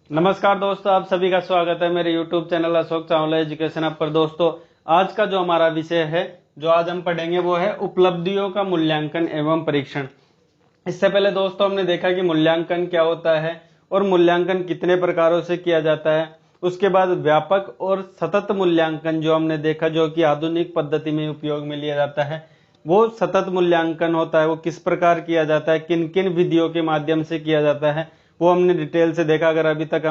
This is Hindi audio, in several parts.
नमस्कार दोस्तों, आप सभी का स्वागत है मेरे YouTube channel Ashok Chawla education app पर। दोस्तों, आज का जो हमारा विषय है, जो आज हम पढ़ेंगे वो है उपलब्धियों का मूल्यांकन एवं परीक्षण। इससे पहले दोस्तों हमने देखा कि मूल्यांकन क्या होता है और मूल्यांकन कितने प्रकारों से किया जाता है। उसके बाद व्यापक और सतत मूल्यांकन जो हमने देखा, जो कि आधुनिक पद्धति में उपयोग में लिया जाता है। वो सतत मूल्यांकन होता है, वो किस प्रकार किया जाता है, किन किन विधियों के माध्यम से किया जाता है, वो हमने डिटेल से देखा। अगर अभी तक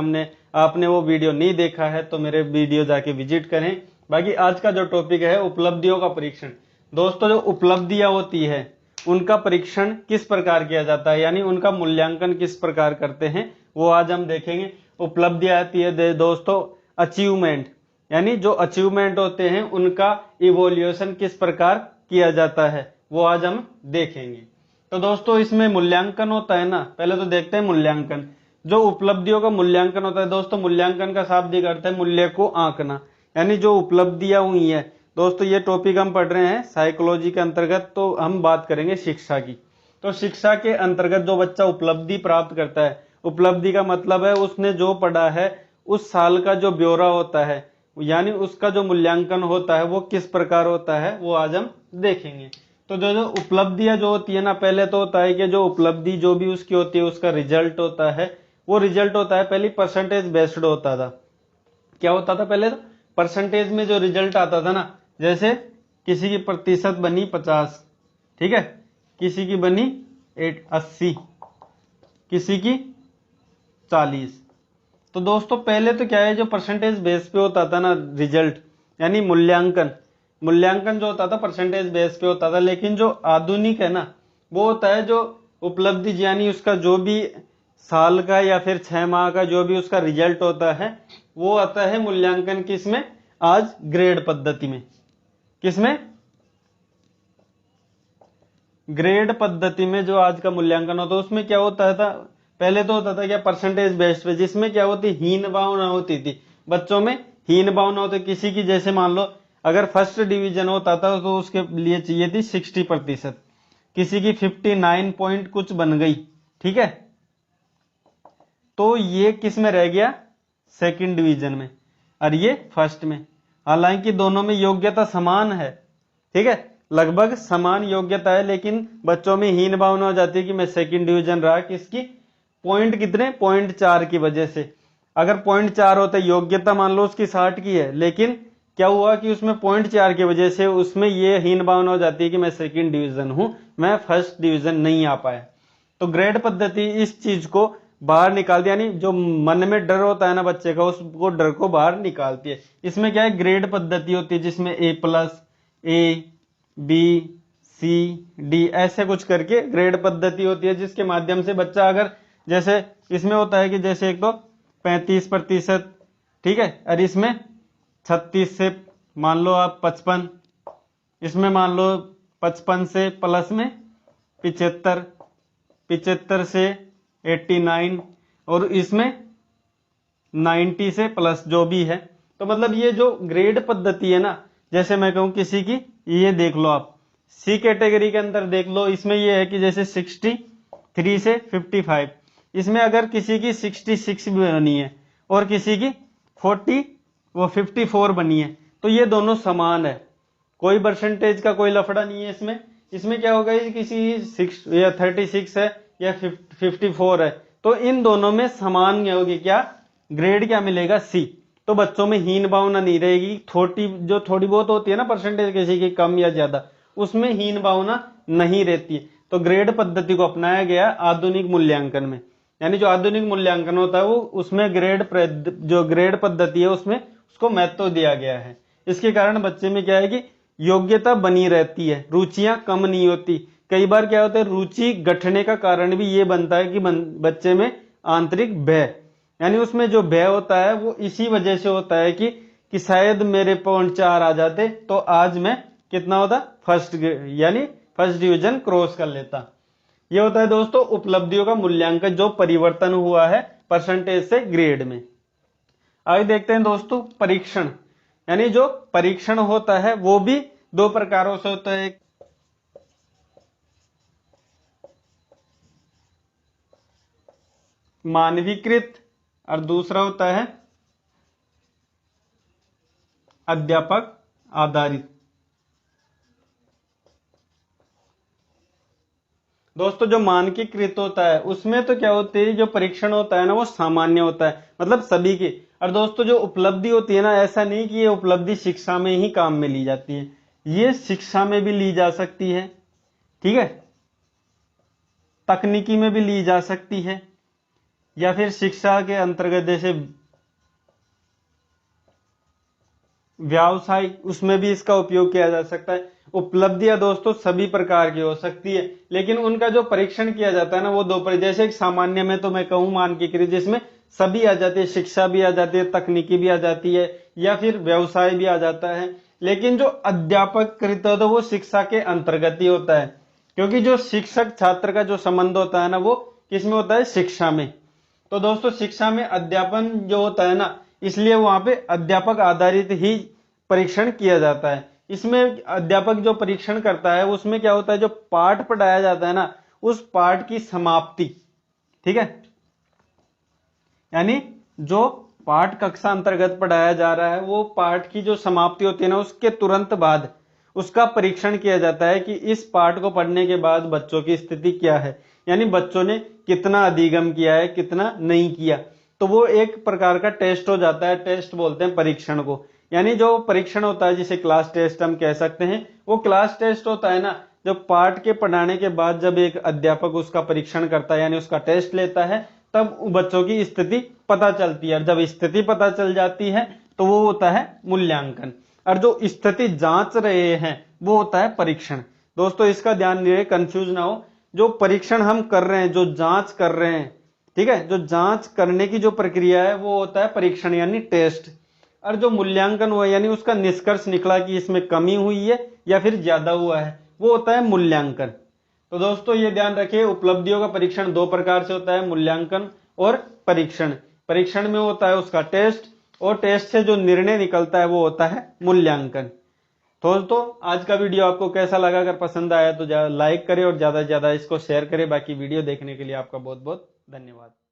आपने वो वीडियो नहीं देखा है तो मेरे वीडियो जाके विजिट करें। बाकी आज का जो टॉपिक है उपलब्धियों का परीक्षण। दोस्तों, जो उपलब्धियां होती है उनका परीक्षण किस प्रकार किया जाता है, यानी उनका मूल्यांकन किस प्रकार करते हैं, वो आज हम देखेंगे। उपलब्धियां आती है दोस्तों अचीवमेंट, यानी जो अचीवमेंट होते हैं उनका इवोल्यूशन किस प्रकार किया जाता है, वो आज हम देखेंगे। तो दोस्तों, इसमें मूल्यांकन होता है ना, पहले तो देखते हैं मूल्यांकन। जो उपलब्धियों का मूल्यांकन होता है दोस्तों, मूल्यांकन का शाब्दिक अर्थ है मूल्य को आंकना, यानी जो उपलब्धियां हुई है। दोस्तों, ये टॉपिक हम पढ़ रहे हैं साइकोलॉजी के अंतर्गत, तो हम बात करेंगे शिक्षा की। तो शिक्षा के अंतर्गत जो बच्चा उपलब्धि प्राप्त करता है, उपलब्धि का मतलब है उसने जो पढ़ा है उस साल का जो ब्यौरा होता है, यानी उसका जो मूल्यांकन होता है वो किस प्रकार होता है, वो आज हम देखेंगे। तो जो जो उपलब्धियां जो होती है ना, पहले तो होता है कि जो उपलब्धि जो भी उसकी होती है उसका रिजल्ट होता है। वो रिजल्ट होता है पहले परसेंटेज बेस्ड होता था। क्या होता था पहले? तो परसेंटेज में जो रिजल्ट आता था ना, जैसे किसी की प्रतिशत बनी 50, ठीक है, किसी की बनी 80, किसी की 40। तो दोस्तों पहले तो क्या है, जो परसेंटेज बेस पे होता था ना रिजल्ट, यानी मूल्यांकन, मूल्यांकन जो होता था परसेंटेज बेस पे होता था। लेकिन जो आधुनिक है ना, वो होता है जो उपलब्धि, यानी उसका जो भी साल का या फिर 6 माह का जो भी उसका रिजल्ट होता है, वो आता है मूल्यांकन किसमें? आज ग्रेड पद्धति में। किसमें? ग्रेड पद्धति में जो आज का मूल्यांकन होता है उसमें क्या होता था, पहले तो होता था क्या, परसेंटेज बेस्ड पे, जिसमें क्या होती, हीन भावना होती थी बच्चों में। हीन भावना होती किसी की, जैसे मान लो अगर फर्स्ट डिवीजन होता था तो उसके लिए चाहिए थी 60%, किसी की 59 पॉइंट कुछ बन गई, ठीक है, तो ये किस में रह गया? सेकंड डिवीजन में, और ये फर्स्ट में। हालांकि दोनों में योग्यता समान है, ठीक है, लगभग समान योग्यता है, लेकिन बच्चों में हीन भावना हो जाती है कि मैं सेकंड डिवीजन रहा, किसकी? पॉइंट कितने? 0.4 की वजह से। अगर 0.4 होता है, योग्यता मान लो उसकी 60 की है, लेकिन क्या हुआ कि उसमें 0.4 की वजह से उसमें ये हीन भावना हो जाती है कि मैं सेकंड डिवीजन हूं, मैं फर्स्ट डिवीजन नहीं आ पाया। तो ग्रेड पद्धति इस चीज को बाहर निकालती है, यानी जो मन में डर होता है ना बच्चे का, उसको डर को बाहर निकालती है। इसमें क्या है, ग्रेड पद्धति होती है जिसमें A+, A, B, C, D ऐसे कुछ करके ग्रेड पद्धति होती है, जिसके माध्यम से बच्चा, अगर जैसे इसमें होता है कि जैसे एक तो 35%, ठीक है, और इसमें 36 से मान लो आप 55, इसमें मान लो 55 से प्लस में 75, 75 से 89, और इसमें 90 से प्लस जो भी है। तो मतलब ये जो ग्रेड पद्धति है ना, जैसे मैं कहूं किसी की, ये देख लो आप सी कैटेगरी के अंदर देख लो, इसमें ये है कि जैसे 63 से 55, इसमें अगर किसी की 66 भी बनी है और किसी की 54 बनी है, तो ये दोनों समान है, कोई परसेंटेज का कोई लफड़ा नहीं है इसमें। इसमें क्या होगा, किसी 6 या 36 है या 54 है, तो इन दोनों में समान होगी क्या? ग्रेड क्या मिलेगा? सी। तो बच्चों में हीन भावना नहीं रहेगी, थोड़ी बहुत होती है ना परसेंटेज किसी की कम या ज्यादा, उसमें हीन भावना नहीं रहती है। तो ग्रेड पद्धति को अपनाया गया आधुनिक मूल्यांकन में, यानी जो आधुनिक मूल्यांकन होता है वो उसमें जो ग्रेड पद्धति है उसमें उसको महत्व दिया गया है। इसके कारण बच्चे में क्या है कि योग्यता बनी रहती है, रुचियां कम नहीं होती। कई बार क्या होता है, रुचि घटने का कारण भी ये बनता है कि बच्चे में आंतरिक भय, यानी उसमें जो भय होता है वो इसी वजह से होता है कि शायद मेरे 0.4 आ जाते तो आज मैं कितना होता, फर्स्ट, यानी फर्स्ट डिवीजन क्रॉस कर लेता। ये होता है दोस्तों उपलब्धियों का मूल्यांकन, जो परिवर्तन हुआ है परसेंटेज से ग्रेड में। आगे देखते हैं दोस्तों परीक्षण, यानी जो परीक्षण होता है वो भी दो प्रकारों से होता है। मानवीकृत और दूसरा होता है अध्यापक आधारित। दोस्तों जो मानकीकृत होता है उसमें तो क्या होती है, जो परीक्षण होता है ना वो सामान्य होता है, मतलब सभी की। और दोस्तों जो उपलब्धि होती है ना, ऐसा नहीं कि ये उपलब्धि शिक्षा में ही काम में ली जाती है, ये शिक्षा में भी ली जा सकती है, ठीक है, तकनीकी में भी ली जा सकती है, या फिर शिक्षा के अंतर्गत जैसे व्यावसायिक, उसमें भी इसका उपयोग किया जा सकता है। उपलब्धियां दोस्तों सभी प्रकार की हो सकती है, लेकिन उनका जो परीक्षण किया जाता है ना वो दो पर, जैसे एक सामान्य में तो मैं कहूं मानकीकृत, जिसमें सभी आ जाती है, शिक्षा भी आ जाती है, तकनीकी भी आ जाती है, या फिर व्यवसाय भी आ जाता है। लेकिन जो अध्यापक कृत होता है वो शिक्षा के अंतर्गत ही होता है, क्योंकि जो शिक्षक छात्र का जो संबंध होता है ना वो किसमें होता है, शिक्षा में। तो दोस्तों शिक्षा में अध्यापन जो होता है ना, इसलिए वहां पे अध्यापक आधारित ही परीक्षण किया जाता है। इसमें अध्यापक जो परीक्षण करता है उसमें क्या होता है, जो पाठ पढ़ाया जाता है ना उस पाठ की समाप्ति, ठीक है, यानी जो पाठ कक्षा अंतर्गत पढ़ाया जा रहा है वो पाठ की जो समाप्ति होती है ना उसके तुरंत बाद उसका परीक्षण किया जाता है कि इस पाठ को पढ़ने के बाद बच्चों की स्थिति क्या है, यानी बच्चों ने कितना अधिगम किया है, कितना नहीं किया। तो वो एक प्रकार का टेस्ट हो जाता है, टेस्ट बोलते हैं परीक्षण को। यानी जो परीक्षण होता है जिसे क्लास टेस्ट हम कह सकते हैं, वो क्लास टेस्ट होता है ना जब पाठ के पढ़ाने के बाद जब एक अध्यापक उसका परीक्षण करता है, यानी उसका टेस्ट लेता है, तब बच्चों की स्थिति पता चलती है। और जब स्थिति पता चल जाती है तो वो होता है मूल्यांकन, और जो स्थिति जांच रहे हैं वो होता है परीक्षण। दोस्तों इसका ध्यान रहे, कंफ्यूज ना हो, जो परीक्षण हम कर रहे हैं, जो जांच कर रहे हैं, ठीक है, जो जांच करने की जो प्रक्रिया है वो होता है परीक्षण यानी टेस्ट। और जो मूल्यांकन हुआ यानी उसका निष्कर्ष निकला कि इसमें कमी हुई है या फिर ज्यादा हुआ है, वो होता है मूल्यांकन। तो दोस्तों ये ध्यान रखिए, उपलब्धियों का परीक्षण दो प्रकार से होता है, मूल्यांकन और परीक्षण। परीक्षण में होता है उसका टेस्ट, और टेस्ट से जो निर्णय निकलता है वो होता है मूल्यांकन। दोस्तों आज का वीडियो आपको कैसा लगा, अगर पसंद आया तो लाइक करें और ज्यादा से ज्यादा इसको शेयर करें। बाकी वीडियो देखने के लिए आपका बहुत बहुत धन्यवाद।